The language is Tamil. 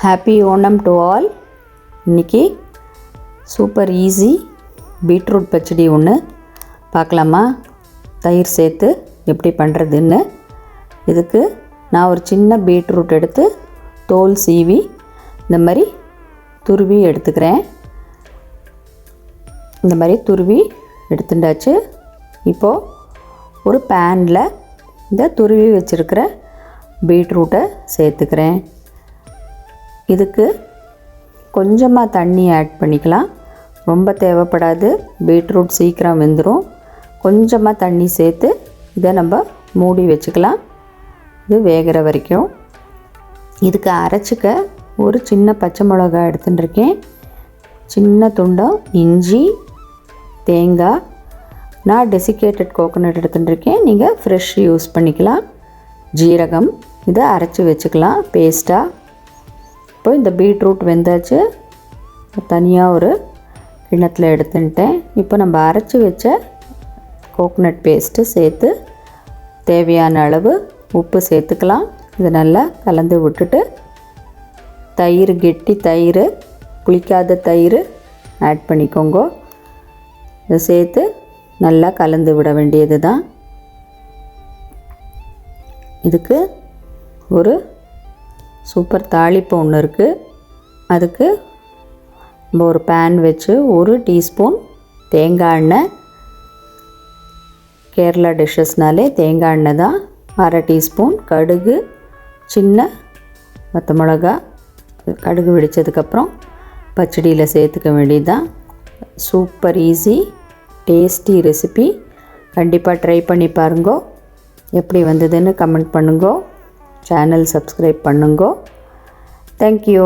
Happy Onam to all. இன்றைக்கி சூப்பர் ஈஸி பீட்ரூட் பச்சடி ஒன்று பார்க்கலாமா? தயிர் சேர்த்து எப்படி பண்ணுறதுன்னு. இதுக்கு நான் ஒரு சின்ன பீட்ரூட் எடுத்து தோல் சீவி இந்த மாதிரி துருவி எடுத்துக்கிறேன். இந்த மாதிரி துருவி எடுத்துட்டாச்சு. இப்போது ஒரு பேனில் இந்த துருவி வச்சுருக்கிற பீட்ரூட்டை சேர்த்துக்கிறேன். இதுக்கு கொஞ்சமாக தண்ணி ஆட் பண்ணிக்கலாம், ரொம்ப தேவைப்படாது, பீட்ரூட் சீக்கிரம் வெந்துடும். கொஞ்சமாக தண்ணி சேர்த்து இதை நம்ம மூடி வச்சுக்கலாம், இது வேகிற வரைக்கும். இதுக்கு அரைச்சிக்க ஒரு சின்ன பச்சை மிளகாய் எடுத்துட்டுருக்கேன், சின்ன துண்டம் இஞ்சி, தேங்காய், நான் டெசிகேட்டட் கோகோனட் எடுத்துட்டுருக்கேன், நீங்கள் ஃப்ரெஷ் யூஸ் பண்ணிக்கலாம், ஜீரகம், இதை அரைச்சி வச்சுக்கலாம் பேஸ்ட்டாக. இப்போ இந்த பீட்ரூட் வெந்தாச்சு, தனியாக ஒரு கிண்ணத்தில் எடுத்துட்டேன். இப்போ நம்ம அரைச்சி வச்ச கோகோனட் பேஸ்ட்டு சேர்த்து தேவையான அளவு உப்பு சேர்த்துக்கலாம். இதை நல்லா கலந்து விட்டுட்டு தயிர், கெட்டி தயிர், புளிக்காத தயிர் ஆட் பண்ணிக்கோங்க. இதை சேர்த்து நல்லா கலந்து விட வேண்டியது தான். இதுக்கு ஒரு சூப்பர் தாளிப்பு ஒன்று இருக்குது. அதுக்கு நம்ம ஒரு பேன் வச்சு 1 டீஸ்பூன் தேங்காய் எண்ணெய், கேரளா டிஷ்ஷஸ்னாலே தேங்காய் எண்ணெய் தான். 1/2 டீஸ்பூன் கடுகு, சின்ன வத்த மிளகா, கடுகு வெடித்ததுக்கப்புறம் பச்சடியில் சேர்த்துக்க வேண்டியது தான். சூப்பர் ஈஸி டேஸ்டி ரெசிபி, கண்டிப்பாக ட்ரை பண்ணி பாருங்கோ. எப்படி வந்ததுன்னு கமெண்ட் பண்ணுங்கோ, சேனல் சப்ஸ்கிரைப் பண்ணுங்கோ. தேங்க்யூ.